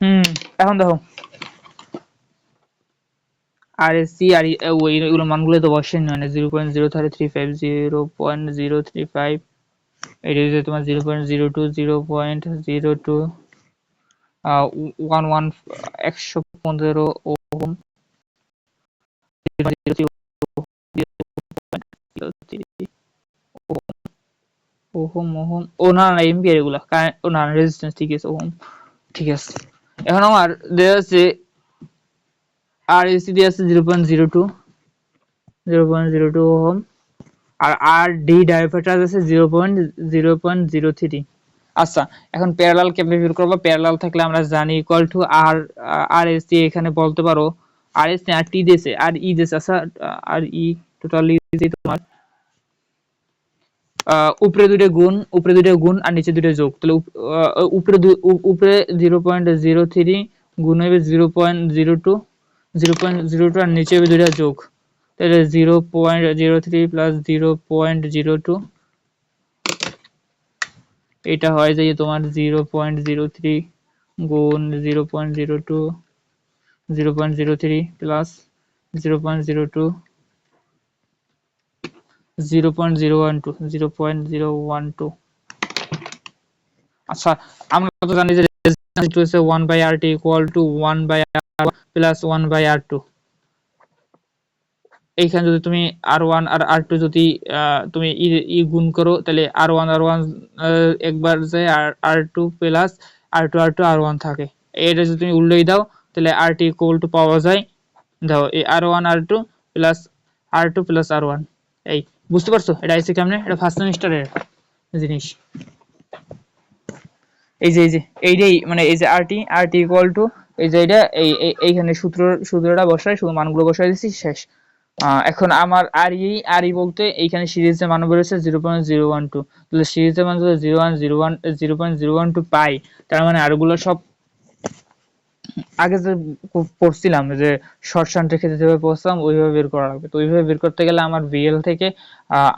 হুম এখন দেখো আরএসসি আর এগুলো মানগুলো তো বসেন না 0.0335 0.035 এটা হচ্ছে তোমার 0.02 0.02 11 115 ওহম ওহম ওহম ও না না এম্পিয়ার এগুলা ও না রেজিস্ট্যান্স ঠিক আছে ওহম ঠিক আছে। এখন আমার দেওয়া আছে আর এসি দিয়ে আছে 0.02 ওহম আর আর ডি ডায়োফ্রাটার আছে 0.0.03। আচ্ছা এখন প্যারালাল কেমনে বের করব? প্যারালাল থাকলে আমরা জানি equal to R R S দিয়ে এখানে বলতে পারো আর এস আর টি দিয়েছে আর ই দিয়েছে। আচ্ছা আর ই টোটালি তোমার উপরে দুইটা গুণ আর নিচে দুইটা যোগ, তাহলে উপরে 0.03 গুণ হবে 0.02 0.02 আর নিচে হবে দুইটা যোগ, তাহলে 0.03 প্লাস 0.02 এটা হয় যে তোমার 0.03 গুণ 0.02 0.03 প্লাস 0.02 0.012 আচ্ছা আমরা তো জানি যে resistance equal to 1/RT equal to 1/R1 plus 1/R2। এইখানে যদি তুমি R1 আর R2 যদি তুমি ই গুণ করো তাহলে R1 একবার যায় আর R2 প্লাস R2 R1 থাকে। এটা যদি তুমি উল্টোই দাও তাহলে RT ইকুয়াল টু পাওয়া যায় দাও এই R1 R2 plus R2 plus R1। এই বুঝতে পারছো এটা আইসি কেমনে? এটা ফার্স্ট সেমিস্টারের জিনিস। এই যে এইটাই মানে এই যে RT ইকুয়াল টু এই যে এটা এইখানে সূত্রটা বসাই শুধু মানগুলো বসাই দিছি শেষ। এখন আমার আর ই বলতে এইখানে সিরিজের মান বেরোচ্ছে 0.012, তাহলে সিরিজের মান যদি 0.012 পাই তার মানে আরগুলো সব আগে যে পড়ছিলাম যে শর্ট শান্টের ক্ষেত্রে যেভাবে পড়ছিলাম ওইভাবে বের করা লাগবে। তো ওইভাবে বের করতে গেলে আমার ভিএল থেকে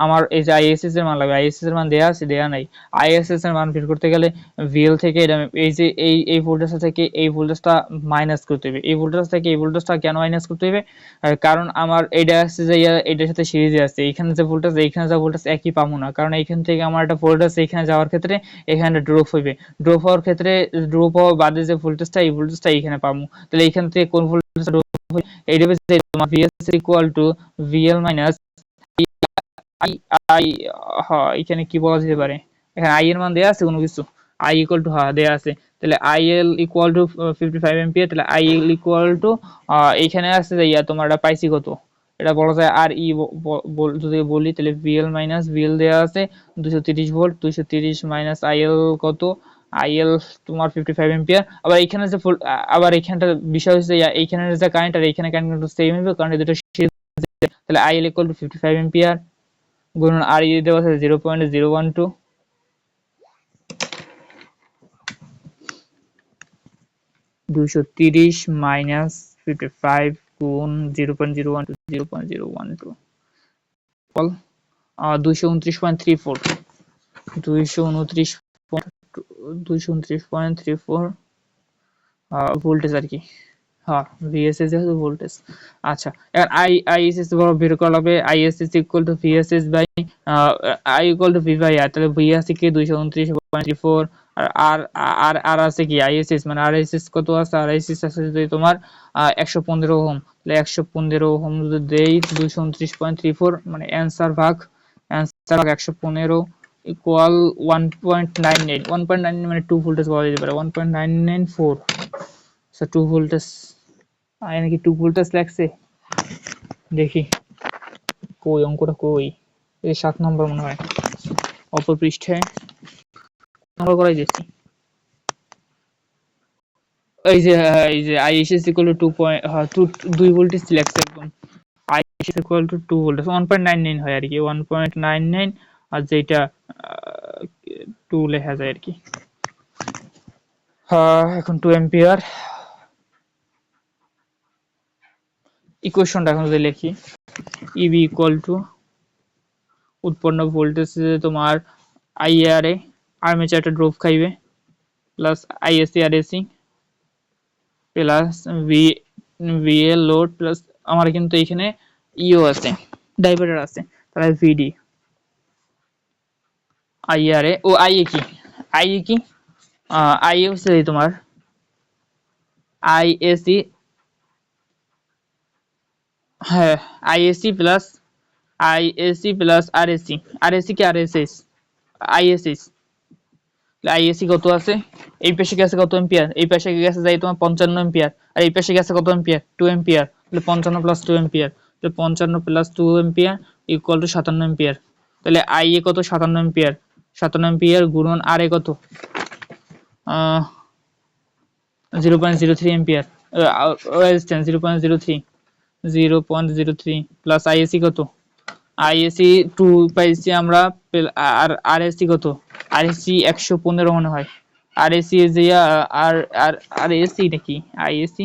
আমার এই যে আইএসএস এর মান লাগবে, আইএসএস এর মান দেয়া আছে দেয়া নাই, আইএসএস এর মান বের করতে গেলে ভিএল থেকে এটা এই যে এই ভোল্টেজটা থেকে এই ভোল্টেজটা মাইনাস করতে হবে, এই ভোল্টেজ থেকে এই ভোল্টেজটা কেন মাইনাস করতে হবে? কারণ আমার এইটা আছে যে এটার সাথে সিরিজে আছে, এইখানে যে ভোল্টেজ এইখানে যা ভোল্টেজ একই পাবো না, কারণ এইখান থেকে আমার একটা ভোল্টেজ এইখানে যাওয়ার ক্ষেত্রে এখানে ড্রপ হইবে, ড্রপ হওয়ার ক্ষেত্রে ড্রপ হওয়া বাদে যে ভোল্টেজটা এই ভোল্টেজটা এইখানে পাবো, তাহলে এইখান থেকে কোন ভোল্টেজটা ড্রপ হবে এইটা হচ্ছে তোমার VS equal to VL minus I I হ্যাঁ এখানে কি বলা যেতে পারে, এখানে আই এর মান দেয়া আছে কোনো কিছু, আই ইকুয়াল টু হ্যাঁ দেয়া আছে, তাহলে আইএল ইকুয়াল টু 55 এম্পিয়ার, তাহলে আইএল ইকুয়াল টু এইখানে আছে যে তোমার এটা পাইছি কত, এটা বলা যায় আর ই যদি বলি তাহলে ভিএল মাইনাস ভিএল দেয়া আছে 230 ভোল্ট, 230 মাইনাস আইএল কত, আইএল তোমার 55 এম্পিয়ার। আবার এখানে যে আবার এখানটা বিষয় হচ্ছে এইখানের যে কারেন্ট আর এইখানে কারেন্ট সেম হবে কারণ এই দুটো সিরিজ, তাহলে আইএল ইকুয়াল টু 55 এম্পিয়ার গুণন আর ই দেওয়া আছে 0.012 230 মাইনাস 55 গুণ 0.012 বল 229.34 229.34 ভোল্টেজ আর কি, হ্যাঁ ভিএসএস যেহেতু ভোল্টেজ। আচ্ছা এখন আইএসএস বের করা হবে, ISS equal to VSS by I equal to V by R, তাহলে ভি আছে কি 229.34 আর আর আর আর আছে কি আইএসএস মানে আরএসএস কত আছে, আরএসএস আছে যদি তোমার 115 ওহম, তাহলে 115 ওহম যদি দেই 229.34 মানে অ্যানসার ভাগ 115 ইকুয়াল 1.99 মানে 2 ভোল্টেজ পাওয়া যেতে পারে 1.994। আচ্ছা 2 ভোল্টেজ এখানে কি 2 ভোল্টেজ লাগছে দেখি, কই অঙ্কটা কই, এই 7 নম্বর মনে হয় অপর পৃষ্ঠায় নম্বর করাই দিয়েছি, এই যে আইএসএস ইকুয়াল টু 2 ভোল্টেজ লাগছে একদম, আইএসএস ইকুয়াল টু 2 ভোল্টেজ 1.99 হয় আর কি 1.99 আর যেটা 2 লেখা যায় আর কি। এখন 2 এম্পিয়ার ইকুয়েশনটা এখন যদি লিখি ইবি ইকুয়াল টু উৎপন্ন ভোল্টেজ তোমার আইআরএ আর্মেচারটা ড্রপ খাইবে plus ISC R SC plus V VL load plus আমার কিন্তু এখানে ইও আছে, ডাইভার্টার আছে, তাহলে ভিডি আইআরএ ও আইএ কি, আইএ কি আইএ হচ্ছে তোমার আইএসি, হ্যাঁ IAC plus IAC plus RAC, RAC কি আরএসএস, আইএসএস, আইএসি কত আছে, এই পাশে গেছে কত এম্পিয়ার, এই পাশে গেছে যাই তোমার 55 এম্পিয়ার, আর এই পাশে গেছে কত এম্পিয়ার 2 এম্পিয়ার, তাহলে 55 প্লাস 2 এম্পিয়ার, তাহলে 55 plus 2 ampere equal to 57 ampere, তাহলে আইএ কত 57 এম্পিয়ার, 57 এম্পিয়ার গুণন আর এ কত 0.03 এম্পিয়ার, রেজিস্ট্যান্স 0.03 প্লাস আইএসি কত, আইএসি 2 পাইছি আমরা, আর আরএসি কত, আরএসি 115 মনে হয়, আরএসি যে আর আর আরএসি নাকি আইএসি,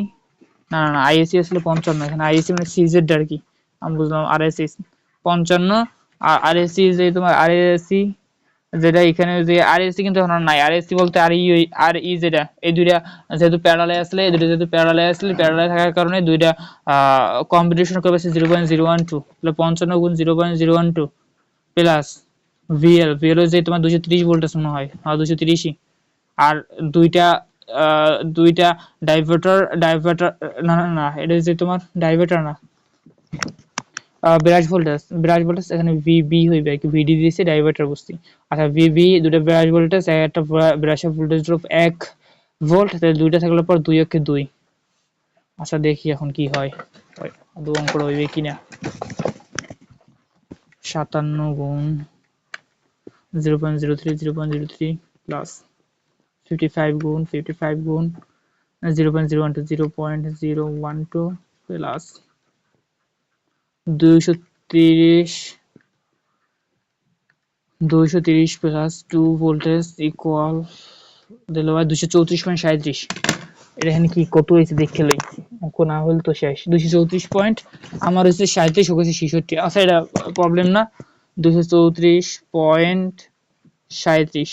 না না না আইএসি আসলে 55, এখানে আইএসি মানে সিজেড আর কি, আমি বুঝলাম আরএসি 55, আর আরএসি যে তোমার আরএসি যেটা এখানে যে আরএসি কিন্তু এখন আর নাই, আরএসি বলতে আর ই, আর ই যেটা এই দুইটা যেহেতু প্যারালালে আসলে, এই দুইটা যেহেতু প্যারালালে আসলে, প্যারালালে থাকার কারণে দুইটা কম্পিটিশন করবে 0.012, তাহলে 55 গুণ 0.012 প্লাস ভিএল, ভিএল যে তোমার 230 ভোল্টেজ মনে হয়, 230ই, আর দুইটা দুইটা ডাইভার্টার, ডাইভার্টার না না না এটা যে তোমার ডাইভার্টার না, ব্রাশ ভোল্টেজ, ব্রাশ ভোল্টেজ এখানে ভিবি হইবে কি, ভিডি দিয়েছে ডাইভার্টার বুঝছি, আচ্ছা ভিবি দুটো ব্রাশ ভোল্টেজ, একটা ব্রাশের ভোল্টেজ ড্রপ 1 ভোল্ট, তাহলে দুইটা থাকলে পর 2 একে 2, আচ্ছা দেখি এখন কি হয়, দু অঙ্ক হইবে কিনা, 57 গুণ 0.03 প্লাস 55 গুণ 0.012 প্লাস 230 প্লাস 2 ভোল্টেজ ইকুয়াল দিল ভাই 234.37, এটা এখানে কি কত হয়েছে দেখে লই, অঙ্ক না হলে তো শেষ, 234 পয়েন্ট আমার হচ্ছে 37, হচ্ছে 66, আচ্ছা এটা প্রবলেম না, 234.37,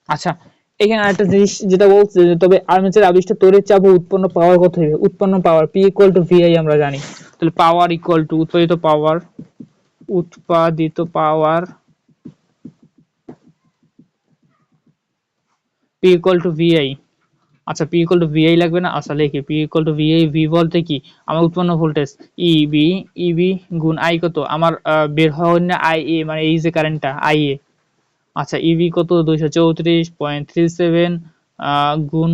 আচ্ছা এখানে আরেকটা জিনিস যেটা বলছে যে তবে আর্মেচার আবিষ্ট তড়িৎ চাপ ও উৎপন্ন পাওয়ার কত হবে, উৎপন্ন পাওয়ার P ইকুয়াল টু VI আমরা জানি, তাহলে পাওয়ার ইকুয়াল টু উৎপাদিত পাওয়ার, উৎপাদিত পাওয়ার P ইকুয়াল টু VI, আচ্ছা P ইকুয়াল টু VI লাগবে না, আচ্ছা লিখি P equal to VI, V বলতে কি আমার উৎপন্ন ভোল্টেজ, EB গুণ I কত আমার বের হওয়ার না IA মানে এই যে কারেন্টটা IA, আচ্ছা EB কত 234.37 গুণ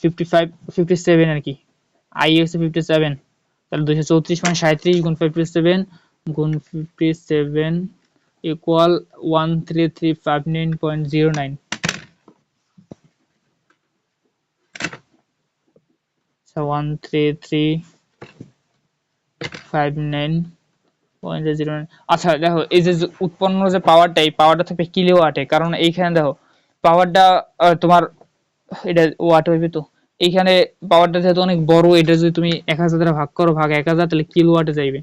57 আর কি, I হচ্ছে 57, তাহলে 234.37 গুণ 57 গুণ 57 ইকুয়াল 13359.09, 13359.09, আচ্ছা দেখো এই যে উৎপন্ন যে পাওয়ারটা, এই পাওয়ারটা থাকবে কিলোওয়াটে, কারণ এইখানে দেখো পাওয়ারটা তোমার এটা ওয়াট হইবে, তো এইখানে পাওয়ারটা যেহেতু অনেক বড়, এটা যদি তুমি 1000 দ্বারা ভাগ করো, ভাগ 1000, তাহলে কিলোওয়াটে যাইবে,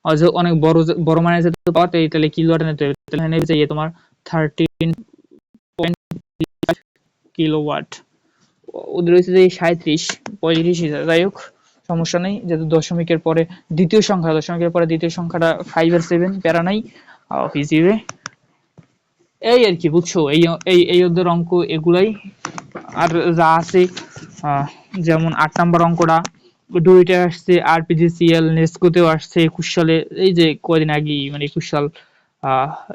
আর যে অনেক বড় বড় মানে যেহেতু পাওয়ার, তাহলে কিলোওয়াটে নিতে হবে, তাহলে এখানে যাইয়ে তোমার 13.5 কিলোওয়াট, ওদের হচ্ছে যে 37 35, যাই হোক সমস্যা নেই, যেহেতু দশমিকের পরে দ্বিতীয় সংখ্যা, দশমিকের পরে দ্বিতীয় সংখ্যাটা 5 আর 7 প্যারা নাই, হিসেবে এই আর কি বুঝছো, এই এই এই ওদের অঙ্ক এগুলাই, আর যা আছে যেমন 8 নাম্বার অঙ্কটা ডুইটে আসছে, আরপিজিসিএল নেস্কোতেও আসছে 21 সালে, এই যে কয়দিন আগে মানে 21 সাল,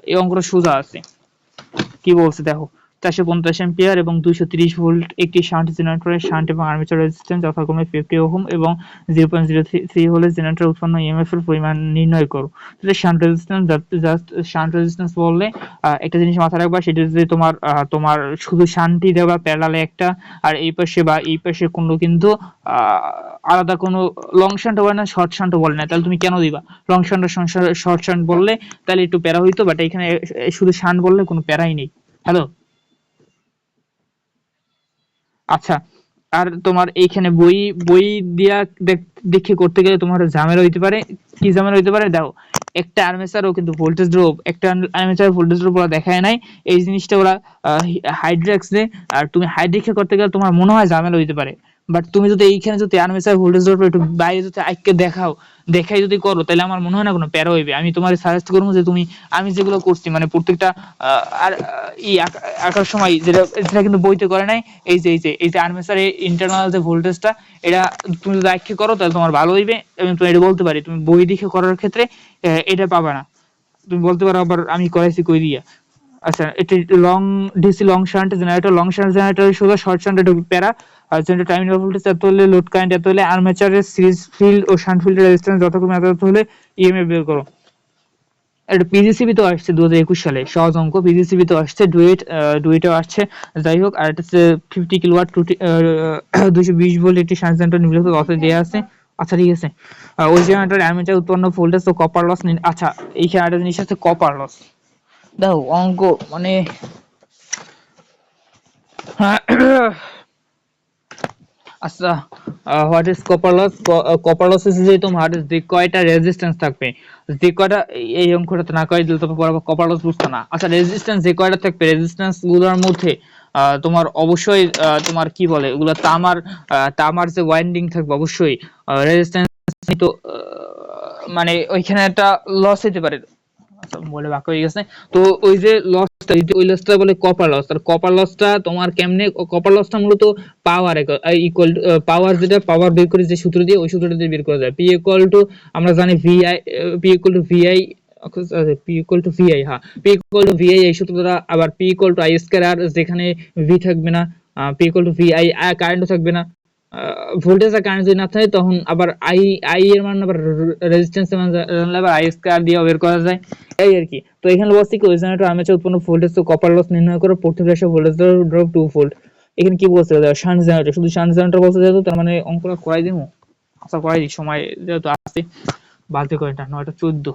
এই অঙ্কটা সোজা আছে, কি বলছে দেখো 450 এম্পিয়ার এবং 230 ভোল্ট একটি শান্ট জেনারেটরের শান্ট এবং আর্মেচার রেজিস্ট্যান্স যথাক্রমে 50 ওহম এবং 0.03 হলে জেনারেটর উৎপন্ন ইএমএফ এর পরিমাণ নির্ণয় করো, তাহলে shunt resistance, just shunt resistance বললে একটা জিনিস মাথায় রাখবা, সেটা যে তোমার তোমার শুধু শান্টই দেওয়া প্যারালালে একটা, আর এই পাশে বা এই পাশে কোনো কিন্তু আলাদা কোনো লং শান্ট বলে না, শর্ট শান্ট বলে না, তাহলে তুমি কেন দিবা লং শান্ট আর শর্ট শান্ট বললে, তাহলে একটু প্যারা হইতো, বাট এখানে শুধু শান্ট বললে কোনো প্যারাই নেই। হ্যালো, আচ্ছা আর তোমার এইখানে বই বই দিয়া দেখে করতে গেলে তোমার ঝামেলা হইতে পারে, কি ঝামেলা হইতে পারে দেখো, একটা আর্মেচারও কিন্তু ভোল্টেজ ড্রপ, একটা আর্মেচার ভোল্টেজ ড্রপ ওরা দেখায় নাই, এই জিনিসটা ওরা হাইড রাখছে, আর তুমি হাইড রেখে করতে গেলে তোমার মনে হয় ঝামেলা হইতে পারে, বাট তুমি যদি এইখানে যদি আর্মেচার ভোল্টেজ ড্রপ একটু বাইরে যদি আইকে দেখাই যদি করো, তাহলে আমার মনে হয় না কোনো প্যারা হইবে। আমি তোমার সাজেস্ট করবো যে তুমি, আমি যেগুলো করছি মানে প্রত্যেকটা আর ই আঁকার সময় যেটা যেটা কিন্তু বইতে করে নাই, এই যে আর্মেচারে ইন্টারনাল যে ভোল্টেজটা, এটা তুমি যদি আইকে করো তাহলে তোমার ভালো হইবে। এবং তুমি এটা বলতে পারি তুমি বই দেখে করার ক্ষেত্রে এটা পাবা না। তুমি বলতে পারো আবার আমি করাইছি কই দিয়া। আচ্ছা, এটা long DC long shunt generator, long shunt generator শুধু শর্ট শান্ট একটু প্যারা। আর জেনারেটর টার্মিনাল ভোল্টেজ এত হলে, লোড কারেন্ট এত হলে, আর্মেচারের সিরিজ ফিল্ড ও শান্ট ফিল্ডের রেজিস্ট্যান্স যতক্ষণ এত হলে ইএমএফ বের করো। এটা পিজিসিবি তো আসছে 2021 সালে, সহজ অঙ্ক। পিজিসিবি তো আসছে, ডুয়েটও আসছে। যাই হোক, আর এটা হচ্ছে 50 কিলোওয়াট 220 ভোল্ট একটি শান্ট জেনারেটর নিম্নলিখিত লসে দেওয়া আছে। আচ্ছা ঠিক আছে। ওই জেনারেটর আর্মেচার উৎপন্ন ভোল্টেজ ও কপার লস। আচ্ছা, এইখানে একটা জিনিস আছে, কপার লস। দেখো অঙ্ক মানে আচ্ছা, what is copper loss? Copper loss is যে তোমার যে কয়টা রেজিস্ট্যান্স থাকবে, যে কয়টা, এই অঙ্কটা না কয় দিলে তোমার কপার লস বুঝতে না। আচ্ছা, রেজিস্ট্যান্স যে কয়টা থাকবে, রেজিস্ট্যান্স গুলোর মধ্যে তোমার অবশ্যই তোমার কি বলে ওগুলা, তামার যে ওয়াইন্ডিং থাকবে অবশ্যই। রেজিস্ট্যান্স তো মানে ওইখানে একটা লস হতে পারে। আচ্ছা, বলে বাক হয়ে গেছে। তো ওই যে লসটা, ওই লসটা বলে কপার লস। আর কপার লসটা তোমার কেমনে, কপার লসটা মূলত পাওয়ার ইকুয়াল টু পাওয়ার, যেটা পাওয়ার বের করে যে সূত্র দিয়ে, ওই সূত্রটা দিয়ে বের করা যায়। পি ইকুয়াল টু, আমরা জানি VI, P equal to VI, P equal to VI, হ্যাঁ পি ইকুয়াল টু ভিআই, এই সূত্রটা। আবার P equal to I square R, যেখানে ভি থাকবে না, পি ইকুয়াল টু ভিআই, কারেন্টও থাকবে না, ভোল্টেজ আর কারেন্ট যদি না থাকে, তখন আবার আই এর মান আবার রেজিস্ট্যান্স এর মান জানলে আবার আই স্কয়ার দিয়ে বের করা যায়, এই আর কি। তো এখানে বলছি কি, ওই জেনারেটর আর্মেচার উৎপন্ন ভোল্টেজ তো কপার লস নির্ণয় করো, প্রত্যেক রাশি ভোল্টেজ ড্রপ 2 ভোল্ট। এখানে কি বলছে, শান্ট জেনারেটর, শুধু শান্ট জেনারেটর বলছে যেহেতু, তার মানে অঙ্কটা করাই দিমু। আচ্ছা করাই দিই, সময় যেহেতু আছে। বাজে কয়টা, 9:14।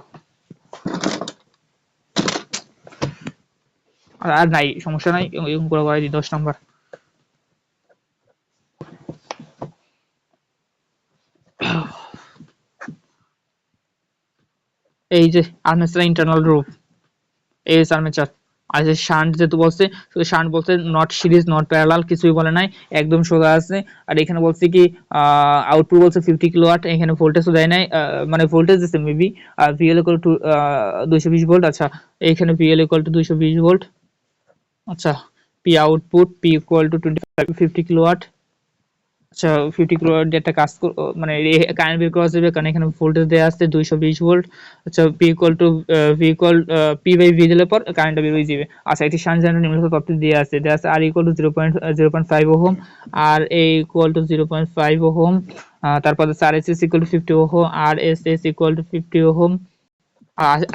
আর নাই, সমস্যা নাই, অঙ্কটা করাই দিই, 10 নাম্বার। এই যে আর্মেচার ইন্টারনাল রূপ, এই আর্মেচার। আর যে শান্ট যেহেতু বলছে, শুধু শান্ট বলছে, নট সিরিজ নট প্যারালাল, কিছুই বলে নাই, একদম সোজা আছে। আর এখানে বলছে কি আউটপুট বলছে 50 কিলোওয়াট, এখানে ভোল্টেজও দেয় নাই, মানে ভোল্টেজ দিচ্ছে মেবি। আর ভিএল ইকুয়াল টু 220 ভোল্ট। আচ্ছা, এখানে ভিএল ইকুয়াল টু 220 ভোল্ট। আচ্ছা, P output, P equal to 50 kilowatt. আচ্ছা, 50 কিলোওয়াট দিয়ে একটা কাজ মানে কারেন্ট বের করা যাবে, কারণ এখানে ভোল্টেজ দেওয়া আছে 220 ভোল্ট। আচ্ছা, P equal to P by V দিলে পর কারেন্টটা বের হয়ে যাবে। আচ্ছা, একটি শান্ট জেনারেটর নিম্নলিখিত তথ্য দেওয়া আছে R equal to 0.5 ohm, R A equal to 0.5 ohm, তারপর R S S equal to 50 ohm, R S S equal to 50 ohm.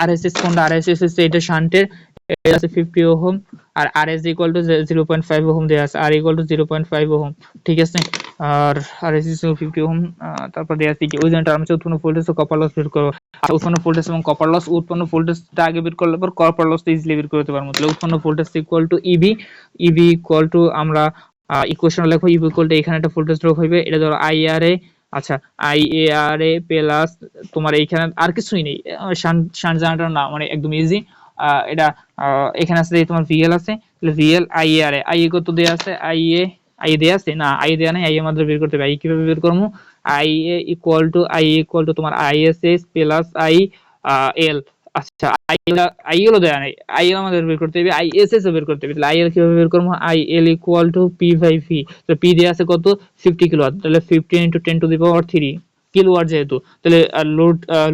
RSS কোনটা, আরএসএস হচ্ছে এটা শান্টের, এটা আছে 50 ওহম। আর আরএস ইকুয়াল টু 0.5 ওহম দেয়া আছে, আর ইকুয়াল টু 0.5 ওহম, ঠিক আছে। আর আরএসএস 50 ওহম, তারপর দেয়া আছে কি, ওই জন্য টার্মস উৎপন্ন ভোল্টেজ ও কপার লস বের করো। আর উৎপন্ন ভোল্টেজ এবং কপার লস, উৎপন্ন ভোল্টেজটা আগে বের করলে পর কপার লসটা ইজিলি বের করতে পারবো। তাহলে উৎপন্ন voltage equal to EB, EB equal to, আমরা ইকুয়েশন লেখো, ইবি ইকুয়াল টু, এখানে একটা ভোল্টেজ ড্রপ হইবে, এটা ধরো আইআরএ। আচ্ছা, আইএআরএ প্লাস, তোমার এইখানে আর কিছুই নেই, শান্ট জানাটা না, মানে একদম ইজি। এটা এখানে আছে তোমার ভিএল আছে, তাহলে ভিএল আইএআরএ, আইএ কত দেয়া আছে, আইএ দেয়া আছে না, আইএ দেয়া নাই, আইএ মাত্র বের করতে হবে। আই কিভাবে বের করবো, আইএ ইকুয়াল টু তোমার আইএসএস প্লাস আই এল। আচ্ছা, আইএল ও দেয়া নাই, আইএল আমাদের বের করতে হবে, আইএসএস ও বের করতে হবে। তাহলে আইএল কিভাবে বের করবো, IL equal to P by V. তো পি দেয়া আছে কত, 50 কিলোওয়াট, তাহলে 50 into 10 to the power 3 kilowatt যেহেতু, তাহলে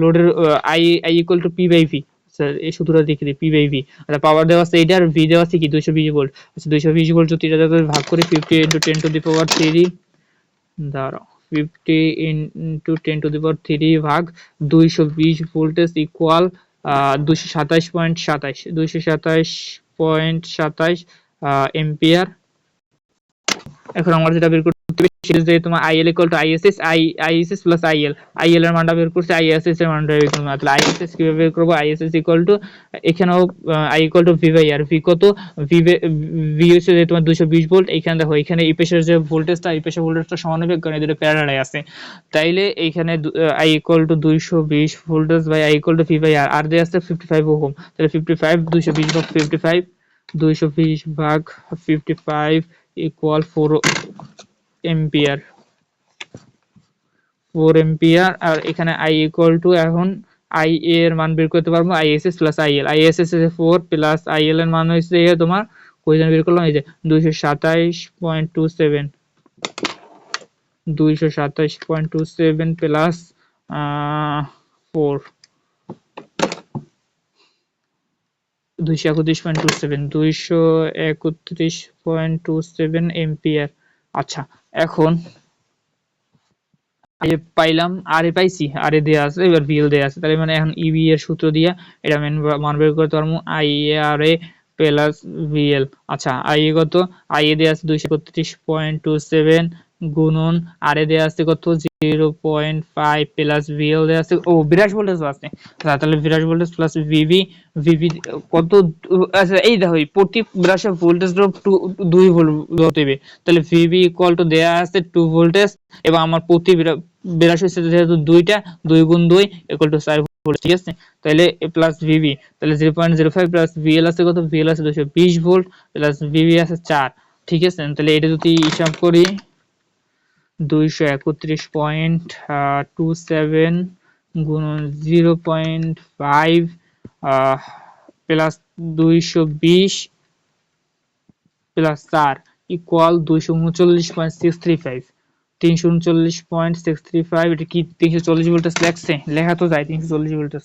লোডের I equal to P by V. Sir এই সূত্রটা দেখে দিই, পি বাই ভি। আচ্ছা, পাওয়ার দেওয়া আছে এইটার, ভি দেওয়া আছে কি 220 ভোল্ট। আচ্ছা, 220 ভোল্ট যদি এটা ভাগ করি, 50 ইনটু 10 টু দি পাওয়ার 3, দাঁড়াও, 50 ইনটু 10 টু দি পাওয়ার 3 ভাগ 220 ভোল্টেজ ইকুয়াল 227.27 এম্পিয়ার। এখন আমরা যেটা বের করতে হবে সেটা যে তোমার IL equal to ISS, ISS plus IL এর মানটা বের করছে, আইএসএস এর মানটা বের করব। তাহলে আইএসএস কিভাবে বের করব, আইএসএস ইকুয়াল টু, এখানেও I equal to V by R, V কত, ভি হচ্ছে যে তোমার 220 ভোল্ট। এখানে দেখো, এখানে এই পেশের যে ভোল্টেজটা, এই পেশের ভোল্টেজটা সমান হবে, কারণ এদের প্যারালালে আছে। তাইলে এইখানে I equal to 220 voltage by I equal to V by R, R দিয়ে আছে 55 ওহম। তাহলে 55 220 ভাগ 55, 220 ভাগ 55 ইকুয়াল 4 এম্পিয়ার। 4 এম্পিয়ার। আর এখানে আই ইকুয়াল টু, এখন আই এর মান বের করতে পারবো আইএসএস প্লাস আইএল। আইএসএস এর 4 প্লাস আইএল এর মান হচ্ছে তোমার কোইজন বের করলাম, এই যে 227.27, 227.27 প্লাস 4, 231.27, 231.27 এম্পিয়ার। আচ্ছা, এখন আরে পাইলাম, আরে পাইছি, আরে দেয়া আছে, এবার ভিএল দেয়া আছে, তাহলে মানে এখন ইবি এর সূত্র দিয়া এটা মান বের করতে পারবো, I A R A plus V. L, I A কত, আই এ দেয়া আছে 231.27 গুণন আর এ দেয়া আছে কত 0.5 প্লাস ভিএল দেয়া আছে, ও 82 ভোল্টেজ আছে। আচ্ছা, তাহলে 82 ভোল্টেজ প্লাস ভিভি, ভিভি কত, আচ্ছা এই দেখো প্রতি ব্রাশে ভোল্টেজ ড্রপ 2 ভোল্ট দেবে, তাহলে ভিভি ইকুয়াল টু দেয়া আছে 2 ভোল্টেজ, এবং আমার প্রতি বিরাশি যেহেতু দুইটা, 2 গুণ 2 ইকুয়াল টু 4 ভোল্ট, ঠিক আছে। তাহলে প্লাস ভিভি, তাহলে 0.05 প্লাস ভিএল আছে কত, ভিএল আছে 220 ভোল্ট প্লাস ভিভি আছে 4, ঠিক আছে। তাহলে এটা যদি হিসাব করি 231.27 গুণন 0.5 প্লাস 220 প্লাস 4 ইকুয়াল 239.635, 339.635। এটা কি 340 ভোল্টেজ লেখছে, লেখা তো যায় 340 ভোল্টেজ,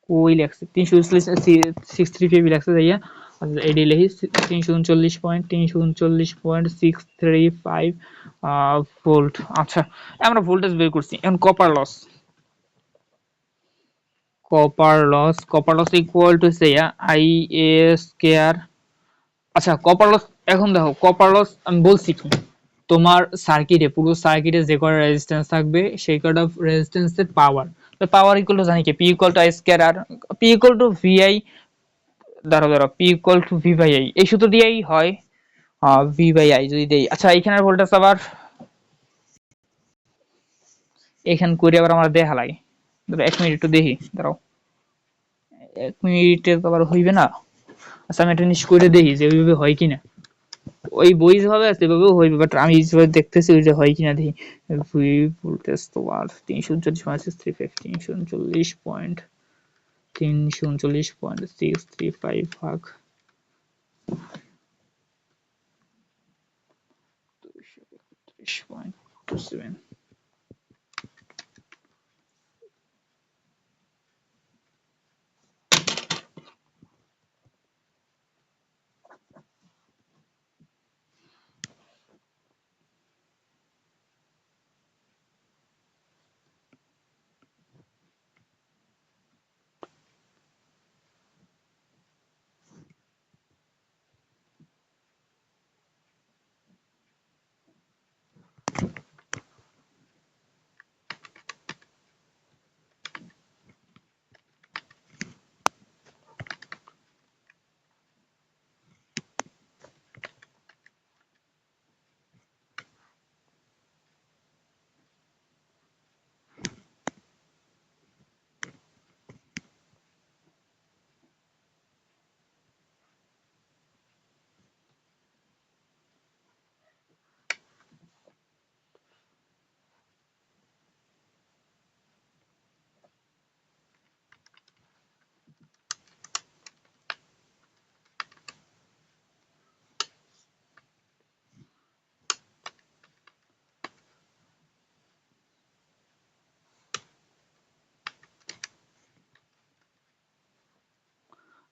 ওই লেখছে 339.635 লেখছে যাইয়া। আচ্ছা, এডি লিখি 339.635 ভোল্ট। আচ্ছা, আমরা ভোল্টেজ বের করছি। এখন copper loss, copper loss equal to I A square. আচ্ছা, কপার লস, এখন দেখো কপার লস আমি বলছি কি, তোমার সার্কিটে, পুরো সার্কিটে যে কটা রেজিস্ট্যান্স থাকবে সেই কটা রেজিস্ট্যান্সের পাওয়ার, তো পাওয়ার ইকুয়াল টু জানি কি, P equal to I square R, P equal to VI, দাঁড়াও P equal to V by I, এই সূত্র দিয়েই হয় ভি বাই আই যদি দেই। আচ্ছা, এখানে ভোল্টেজ আবার এখান করে আবার আমরা দেখা লাগে, ধরো 1 মিনিট একটু দেখি, দাঁড়াও 1 মিনিটে তো আবার হইবে না। আচ্ছা, আমি এটা নিশ্চয় করে দেখি যে ওইভাবে হয় কিনা, ওই বই যেভাবে আছে এভাবেও হইবে, বাট আমি যেভাবে দেখতেছি ওই যে হয় কিনা দেখি। ভি ভোল্টেজ তোমার 339.635, 339.635 ভাগ 231.27।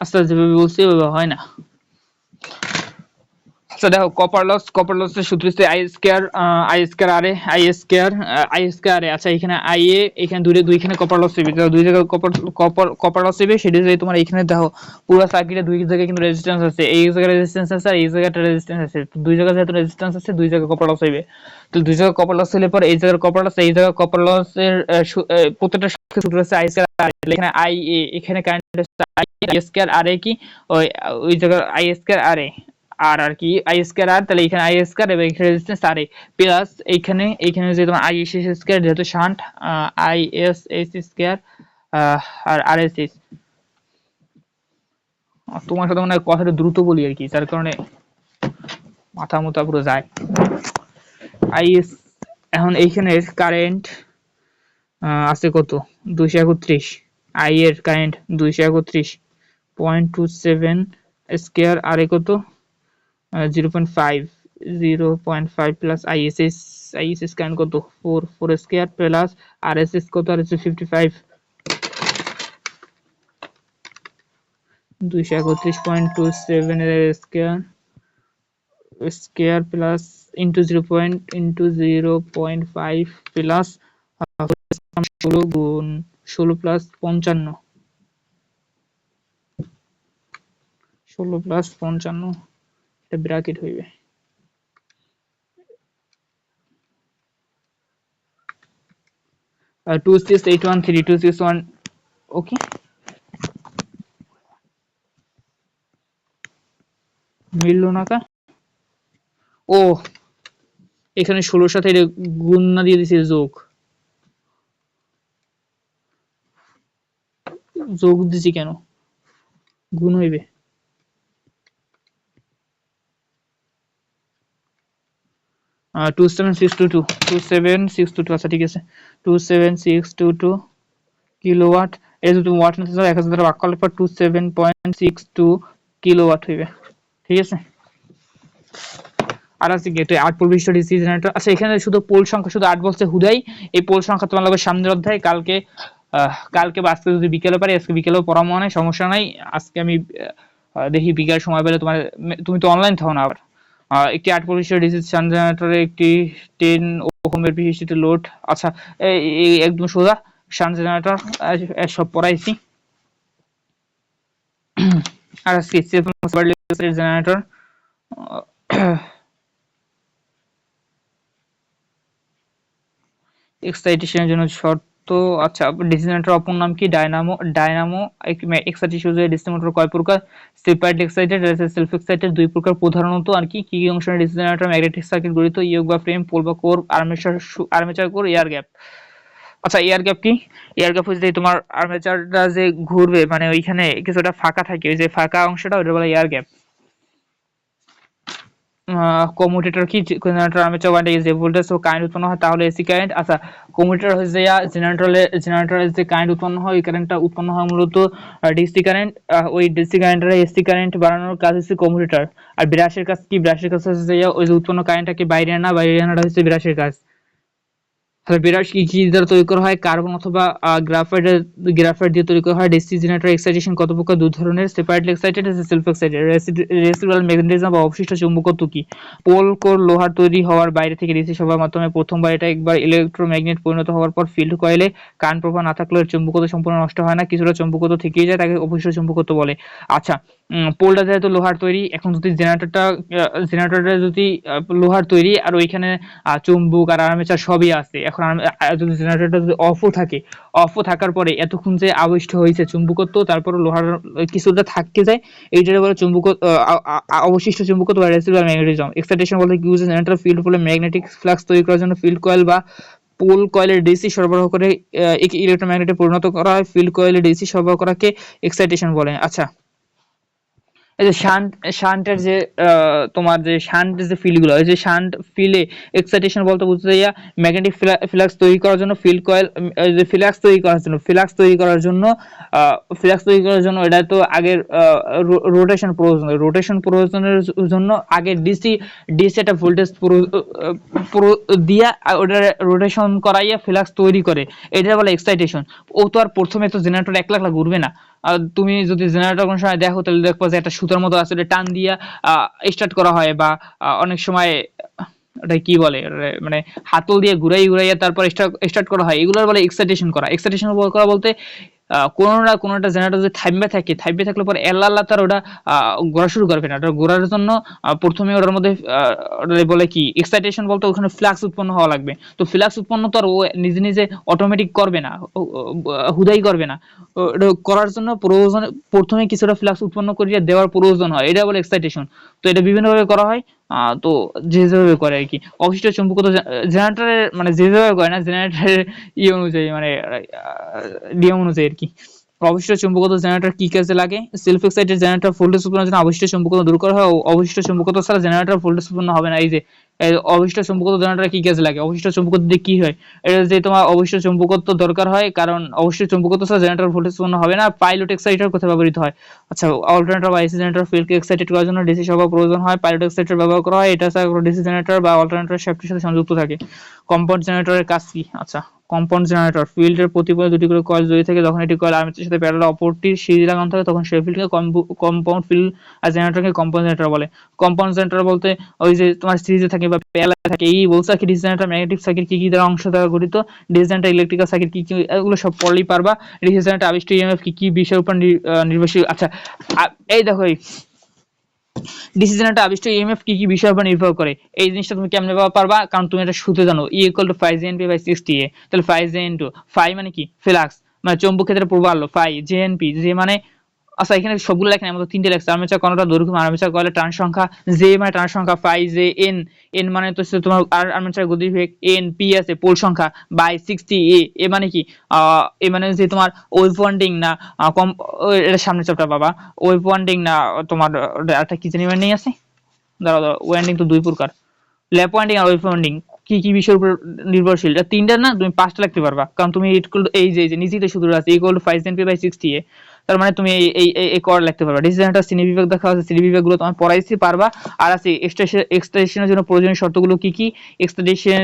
আচ্ছা, যেভাবে বলছি ওইভাবে হয় না। আচ্ছা দেখো, কপার লসের সূত্র হচ্ছে I square, R A, I square A. আচ্ছা, এখানে আই এ, এখানে দুইখানে কপার লস হবে, দুই জায়গায় কপার লস হবে, সেটা যদি তোমার এখানে দেখো পুরো সার্কিটে দুই জায়গায় কিন্তু রেজিস্ট্যান্স আছে, এই জায়গায় রেজিস্ট্যান্স আছে আর এই জায়গাটা রেজিস্ট্যান্স আছে, দুই জায়গায় যেহেতু রেজিস্ট্যান্স আছে দুই জায়গায় কপার লস হবে। তো দুই জায়গায় কপার লস হলে পরে এই জায়গার কপার লস, এই জায়গায় কপার লসের প্রত্যেকটা সূত্র হচ্ছে আই স্কয়ার, এখানে আই এ, এখানে কারেন্ট হচ্ছে আই স্কয়ার, আর এ কি ওই ওই জায়গায় আই স্কয়ার আর এ, আর আর কি আই স্কয়ার আর, তাহলে এখানে আই স্কয়ার এবং এখানে রেজিস্ট্যান্স আর এ প্লাস এইখানে যে তোমার আই এস স্কয়ার যেহেতু shunt, I S S square R R S S. তোমার সাথে মনে হয় কথাটা দ্রুত বলি আর কি, যার কারণে মাথা মুথা পুরো যায়। আই এস এখন এইখানের কারেন্ট আছে কত 231, আই এর কারেন্ট 231.27 স্কয়ার, আর এ কত 0.5, 0.5 প্লাস আইএসএস কারেন্ট কত 4 স্কয়ার প্লাস আরএসএস কত, আরএসএস 55, 231.27 এর স্কয়ার প্লাস ইন্টু 0.5 প্লাস 16 গুণ 16 প্লাস 55, 16 প্লাস 55 এটা ব্র্যাকেট হইবে 26813 ওকে মিললো না কা ও এখানে 16 সাথে গুণ না দিয়ে দিছে যোগ দিছি কেন, গুণ হইবে 27622, আচ্ছা ঠিক আছে 27622 কিলোওয়াট। এই যদি ওয়াট না থাকে 1000 দ্বারা ভাগ করলে পর 27.62 কিলোওয়াট হইবে, ঠিক আছে। আর আছে কি এটা 8 পোল বিশিষ্ট ডিসি জেনারেটর। আচ্ছা এখানে শুধু পোল সংখ্যা শুধু 8 বলছে হুদাই, এই পোল সংখ্যা তোমার লাগবে সামনের অধ্যায়, কালকে বা আজকে যদি বিকেলে পারি আজকে বিকেলেও পড়াবো, মানে সমস্যা নাই। আজকে আমি দেখি বিকেল সময় পেলে তুমি তো অনলাইন থাকো না আবার। একটি 8 পোল বিশিষ্ট ডিসি শান্ট জেনারেটরে একটি 10 ওহমের বিশিষ্ট লোড। আচ্ছা এই একদম সোজা শান্ট জেনারেটর সব পড়াইছি। আর আজকে জেনারেটর এক্সাইটেশনের জন্য শর্ত। আচ্ছা ডিসি জেনারেটর অপর নাম কি? ডায়নামো এক্সাইটেশন ডিসি মোটর কয় প্রকার? সেপারেট এক্সাইটেড, সেলফ এক্সাইটেড, দুই প্রকার প্রধানত। আর কি কি অংশ ডিসি জেনারেটর? ম্যাগনেটিক সার্কিট গঠিত, ইয়োগ বা ফ্রেম, পোল বা core, armature core, air gap. আচ্ছা এয়ার গ্যাপ কি? এয়ার গ্যাপ হচ্ছে তোমার আর্মেচারটা যে ঘুরবে, মানে ওইখানে কিছুটা ফাঁকা থাকে, ওই যে ফাঁকা অংশটা ওটা বলে এয়ার গ্যাপ। কমিউটেটর কি? জেনারেটর আর্মেচার ওয়াইন্ডিং যে ভোল্টেজ ও কারেন্ট উৎপন্ন হয় তাহলে এসি কারেন্ট। আচ্ছা কমিউটেটর হচ্ছে জেনারেটরের যে কারেন্ট উৎপন্ন হয়, ওই কারেন্টটা উৎপন্ন হয় মূলত ডিসি কারেন্ট। ওই ডিসি কারেন্টের এসি কারেন্ট বাড়ানোর কাজ হচ্ছে কমিউটেটর। আর ব্রাশের কাজ কি? ব্রাশের কাজ হচ্ছে ওই যে উৎপন্ন কারেন্টটাকে বাইরে আনাটা হচ্ছে ব্রাশের কাজ। ব্রাশ কি দ্বারা তৈরি করা হয়? কার্বন অথবা গ্রাফাইট দিয়ে তৈরি করা হয়। ডিসি জেনারেটর এক্সাইটেশন কত প্রকার? দুই ধরনের, separately excited, self excited. Residual magnetism বা অবশিষ্ট চুম্বকত্ব কি? পোল কোর লোহার তৈরি হওয়ার বাইরে থেকে ডিসি সবার মাধ্যমে প্রথমবার এটা একবার ইলেকট্রোম্যাগনেট পরিণত হওয়ার পর ফিল্ড কয়েলে কারেন্ট প্রবাহ না থাকলেও চুম্বকত্ব সম্পূর্ণ নষ্ট হয় না, কিছুটা চুম্বকত্ব থেকেই যায়, তাকে অবশিষ্ট চুম্বকত্ব বলে। আচ্ছা পোলটা যেহেতু লোহার তৈরি, এখন যদি জেনারেটরটা যদি লোহার তৈরি আর ওইখানে চুম্বক আর আর্মেচার সবই আছে, এখন যদি জেনারেটরটা যদি অফও থাকার পরে এতক্ষণ যে আবিষ্ট হয়েছে চুম্বকত্ব, তারপর লোহার কিছুটা থাকতে যায়, এইটার বলে অবশিষ্ট চুম্বকত্ব বা রেসিডুয়াল ম্যাগনেটিজম। এক্সাইটেশন বলতে কি বুঝায়? জেনারেটর ফিল্ড পোলে ম্যাগনেটিক ফ্লাক্স তৈরি করার জন্য ফিল্ড কয়েল বা পোল কয়েলের ডিসি সরবরাহ করে ইলেকট্রোম্যাগনেটে পরিণত করা হয়। ফিল্ড কয়েলের ডিসি সরবরাহ করাকে এক্সাইটেশন বলে। আচ্ছা এই যে শান্টের যে তোমার যে শান্ট যে ফিল্ড গুলো, এই যে শান্ট ফিল্ডে এক্সাইটেশন বলতে বুঝতে যাইয়া ম্যাগনেটিক ফ্লাক্স তৈরি করার জন্য ফিল্ড কয়েল, যে ফ্লাক্স তৈরি করার জন্য এটা তো আগের রোটেশন প্রয়োজনের জন্য আগে ডিসি একটা ভোল্টেজ দিয়া ওটা রোটেশন করাইয়া ফ্লাক্স তৈরি করে, এটা বলে এক্সাইটেশন। ও তো আর প্রথমে তো জেনারেটর একলা ঘুরবে না। আর তুমি যদি জেনারেটর কোন সময় দেখো তাহলে দেখবা যে একটা সুতার মতো আছে, টান দিয়া স্টার্ট করা হয়, বা অনেক সময় ওটা কি বলে, মানে হাতল দিয়ে ঘুরাইয়া তারপর স্টার্ট করা হয়, এগুলোর বলে এক্সাইটেশন করা বলতে কোনো না কোনো একটা জেনারেটর যদি থাইমে থাকলে পরে আল্লাহ তার ওটা ঘোরা শুরু করবে না। ওটা ঘোরার জন্য প্রথমে ওটার মধ্যে বলে কি এক্সাইটেশন বলতে ওখানে ফ্লাক্স উৎপন্ন হওয়া লাগবে। তো ফ্লাক্স উৎপন্ন তো আর ও নিজে অটোমেটিক করবে না, হুদাই করবে না। এটা করার জন্য প্রথমে কিছুটা ফ্লাক্স উৎপন্ন করিয়ে দেওয়ার প্রয়োজন হয়, এটা বলে এক্সাইটেশন। তো এটা বিভিন্নভাবে করা হয়, তো যেভাবে করে আর কি। অবশিষ্ট চুম্বকত্ব জেনারেটরের মানে যেভাবে করে না, জেনারেটরের অনুযায়ী, মানে নিয়ম অনুযায়ী আর কি। অবশিষ্ট চুম্বকত্ব জেনারেটর কি কাজে লাগে? সেলফ এক্সাইটেড জেনারেটর ভোল্টেজ উৎপন্নের জন্য অবশিষ্ট চুম্বকত্ব দূর করা হয়। অবশিষ্ট চুম্বকত্ব ছাড়া জেনারেটর ভোল্টেজ উৎপন্ন হবে না। এই যে এই অবশিষ্ট চুম্বকত্ব জেনারেটর কি কাজে লাগে, অবশিষ্ট চুম্বকত্ব দিয়ে কি হয়, এটা যে তোমার অবশিষ্ট চুম্বকত্ব দরকার হয়, কারণ অবশিষ্ট চুম্বকত্ব ছাড়া জেনারেটর ভোল্টেজ উৎপন্ন হবে না। পাইলট এক্সাইটার কোথায় ব্যবহৃত হয়? আচ্ছা, অল্টারনেটর বা এসি জেনারেটর ফিল্ডকে এক্সাইটেড করার জন্য ডিসি সরবরাহ প্রয়োজন হয়, পাইলট এক্সাইটার ব্যবহার করা হয়। এটা ছাড়া ডিসি জেনারেটর বা অল্টারনেটর শ্যাফটের সাথে সংযুক্ত থাকে। কম্পাউন্ড জেনারেটরের কাজ কি? আচ্ছা, কম্পাউন্ড জেনারেটর ফিল্ডের প্রতি পদে দুটি করে কয়েল জড়িয়ে থাকে, যখন এটি কয়েল আর্মেচারের সাথে প্যারালাল অপরটির সিরিজ লাগানো থাকে তখন সেই ফিল্ডকে কম্পাউন্ড ফিল্ড, আর জেনারেটরকে কম্পাউন্ড জেনারেটর বলে। কম্পাউন্ড জেনারেটর বলতে ওই যে তোমার সিরিজে থাকে বা প্যারালাল থাকে, এই বলছে কি ডিসি জেনারেটর ম্যাগনেটিক সার্কিট কি কি দ্বারা অংশ দ্বারা গঠিত, ডিসি জেনারেটর ইলেকট্রিক্যাল সার্কিট কি কি, এগুলো সব পড়লেই পারবা। ডিসি জেনারেটর আবিষ্ট ইএমএফ কি কি বিষয়ের উপর নির্ভরশীল। আচ্ছা, এই দেখো এই ডিসি জেনারেটর আবিষ্ট ইএমএফ কি কি বিষয়ের উপর নির্ভর করে, এই জিনিসটা তুমি কেমনে পারবা, কারণ তুমি এটা সূত্র জানো, E equal to phi ZNP by 60A। তাহলে ফাই জে ইনটু ফাই মানে কি ফ্লাক্স, মানে চৌম্বক ক্ষেত্রের প্রবাহ, ফাই জেএনপি যে মানে, আচ্ছা এখানে সবগুলো লেখা নেই, আমাদের তিনটে লেখা, আর্মেচার কর্ণটা দৈর্ঘ্য, আর্মেচার কয়েলের টার্ন সংখ্যা, জে মানে টার্ন সংখ্যা, ফাই জে এন, এন মানে তো তোমার আর্মেচার গতিবেগ, এন পি আছে পোল সংখ্যা, বাই 60 এ মানে কি এ মানে যে তোমার ওয়েভ পয়েন্টিং না কম, এটা সামনে চ্যাপ্টার বাবা, ওয়েভ পয়েন্টিং না তোমার একটা কি জানি মানে আছে, দাঁড়াও দাঁড়াও, ওয়েন্ডিং তো দুই প্রকার, ল্যাপ ওয়েন্ডিং আর ওয়েভ ওয়েন্ডিং, কি কি বিষয়ের উপর নির্ভরশীল, এটা তিনটা না তুমি পাঁচটা লিখতে পারবা, কারণ তুমি এই যে নিচেই তো সূত্র আছে ইকুয়াল টু 5 বাই 60A, তার মানে তুমি এই কর লিখতে পারবা। ডিসিশন একটা শ্রেণী বিভাগ দেখা আছে, শ্রেণী বিভাগগুলো তোমার পড়াইছি পারবা। আর আছে এক্সটেনশনের জন্য প্রয়োজনীয় শর্তগুলো কি কি, এক্সটেনশন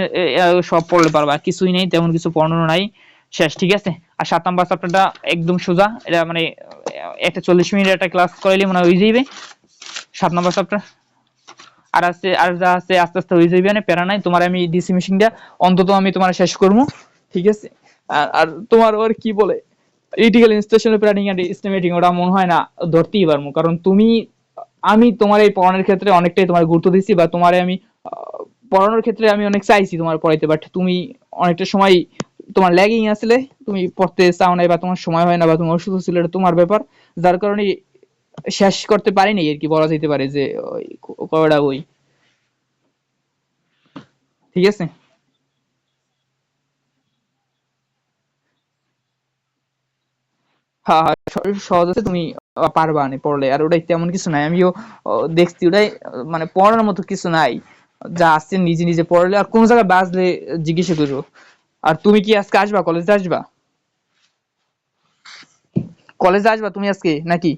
সব পড়লে পারবা, কিছুই নেই তেমন কিছু পড়ানো নাই, শেষ, ঠিক আছে। আর 7 নাম্বার চ্যাপ্টারটা একদম সোজা, এটা মানে একটা 40 মিনিটের একটা ক্লাস করাইলে মনে হয় হয়ে যাবে 7 নাম্বার চ্যাপ্টার। আর আছে আর যা আছে আস্তে আস্তে হয়ে যাবে, না প্যারা নাই, তোমার আমি ডিসি মেশিনটা অন্তত আমি তোমার শেষ করবো, ঠিক আছে। আর তোমার ওর কি বলে electrical installation planning and estimating, ওটা মনে হয় না ধরতেই পারবো, কারণ তুমি, আমি তোমার এই পড়ানোর ক্ষেত্রে অনেকটাই তোমার গুরুত্ব দিচ্ছি, বা তোমার আমি পড়ানোর ক্ষেত্রে আমি অনেক চাইছি তোমার পড়াইতে, বাট তুমি অনেকটা সময় তোমার ল্যাগিং আসলে, তুমি পড়তে চাও না, বা তোমার সময় হয় না, বা তুমি অসুস্থ ছিল, এটা তোমার ব্যাপার, যার কারণে শেষ করতে পারিনি আর কি, বলা যেতে পারে যে কয়টা বই, ঠিক আছে। হ্যাঁ হ্যাঁ, সহজ আছে, তুমি পারবা না পড়লে, আর ওটাই তেমন কিছু নাই, আমিও দেখছি ওটাই, মানে পড়ার মতো কিছু নাই, যা আসছে নিজে নিজে পড়লে, আর কোন জায়গায় বাজলে জিজ্ঞাসা করবো। আর তুমি কি আজকে আসবা, কলেজে আসবা, কলেজে আসবা তুমি আজকে নাকি?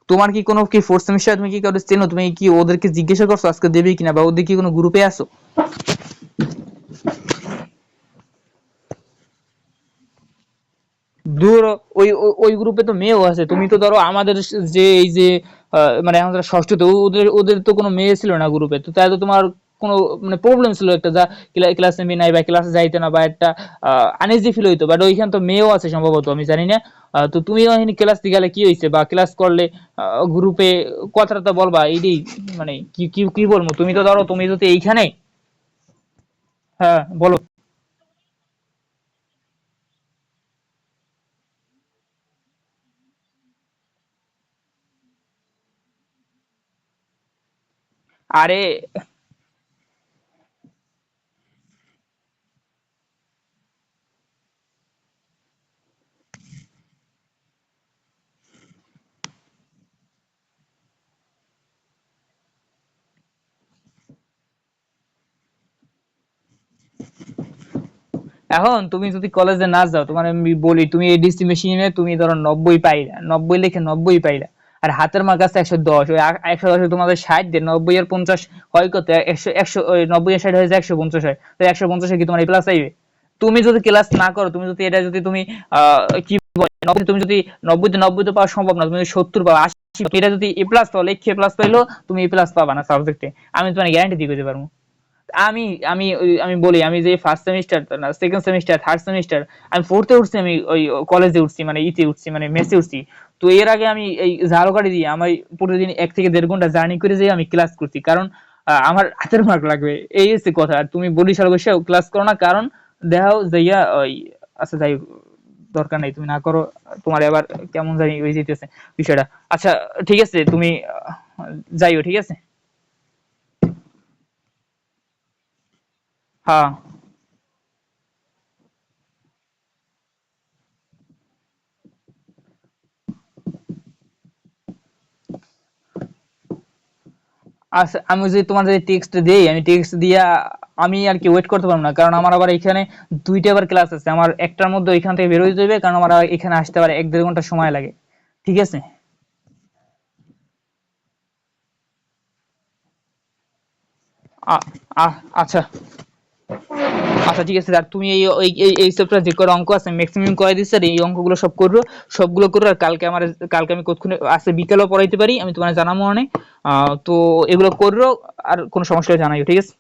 তোমার কি কোনো কি ফোর্থ সেমিস্টার, তুমি কি কাউকে চেনো, তুমি কি ওদেরকে জিজ্ঞাসা করছো আজকে দেবে কিনা, বা ওদের কি কোনো গ্রুপে আছো? দূর, ওই গ্রুপে তো মেয়েও আছে, তুমি তো ধরো আমাদের যে এই যে মানে আমাদের ষষ্ঠতে, ওদের ওদের তো কোনো মেয়ে ছিল না গ্রুপে, তো তাই তো তোমার কোনো মানে প্রবলেম ছিল একটা, যা ক্লাসে মেয়ে নাই বা ক্লাসে যাইতে না, বা একটা আনইজি ফিল হইতো, বাট ওইখানে তো মেয়েও আছে সম্ভবত, আমি জানি না। তো তুমি ওখানে ক্লাস গেলে কি হয়েছে, বা ক্লাস করলে গ্রুপে কথাটা বলবা এইটাই, মানে কি কি কি বলবো, তুমি তো ধরো তুমি যদি এইখানে, হ্যাঁ বলো। আরে এখন তুমি যদি কলেজে না যাও, তোমার আমি বলি, তুমি এডিসি মেশিনে তুমি ধরো 90 পাইলা, 90 লিখে 90 পাইলা, আর হাতের মার কাছে 110, ওই 110 তোমাদের 60 দিয়ে 90 আর 50 হয় কত, 100, 100 ওই 90 আর 60 হয়ে যায় 150 হয়, তো 150 কি তোমার এ প্লাস আইবে? তুমি যদি ক্লাস না করো, তুমি যদি এটা যদি তুমি কি বলে 90, তুমি যদি 90 তে 90 তো পাওয়া সম্ভব না, তুমি যদি 70 পাও 80, তুমি এটা যদি এ প্লাস পাও, লেখে প্লাস পাইলো, তুমি এ প্লাস পাবা না সাবজেক্টে, আমি তোমার গ্যারান্টি দিয়ে দিতে পারবো। আমি আমি আমি বলি, আমি যে ফার্স্ট সেমিস্টার না সেকেন্ড সেমিস্টার থার্ড সেমিস্টার, আমি ফোর্থে উঠছি, আমি ওই কলেজে উঠছি, মানে ইতে উঠছি, মানে মেসে উঠছি। তো এর আগে আমি এই ঝাড়ুকাঠি দিয়ে আমি প্রতিদিন 1 থেকে 1.5 ঘন্টা জার্নি করে যেয়ে আমি ক্লাস করছি, কারণ আমার হাতের মার্ক লাগবে, এই হচ্ছে কথা। আর তুমি বরিশাল বসে ক্লাস করো না, কারণ দেখাও যাইয়া ওই, আচ্ছা যাই হোক, দরকার নেই, তুমি না করো, তোমার এবার কেমন জানি হয়ে যেতেছে বিষয়টা। আচ্ছা ঠিক আছে, তুমি যাইও, ঠিক আছে। হ্যাঁ আচ্ছা, আমি যদি তোমার যদি টেক্সট দেই, আমি টেক্সট দিয়া আমি আর কি ওয়েট করতে পারবো না, কারণ আমার আবার এখানে দুইটা আবার ক্লাস আছে, আমার একটার মধ্যে ওইখান থেকে বের হইতে হবে, কারণ আমার এখানে আসতে আবার 1-1.5 ঘন্টা সময় লাগে। ঠিক আছে। আ- আচ্ছা। আচ্ছা ঠিক আছে, আর তুমি এই সপ্তাহে যে কটা অঙ্ক আছে ম্যাক্সিমাম করে দিচ্ছে, আর এই অঙ্কগুলো সব করো, সবগুলো করো, আর কালকে আমি কতক্ষণ আছে বিকেলেও পড়াইতে পারি, আমি তোমার জানাবো অনেক। তো এগুলো করো, আর কোনো সমস্যা হলে জানাইও, ঠিক আছে।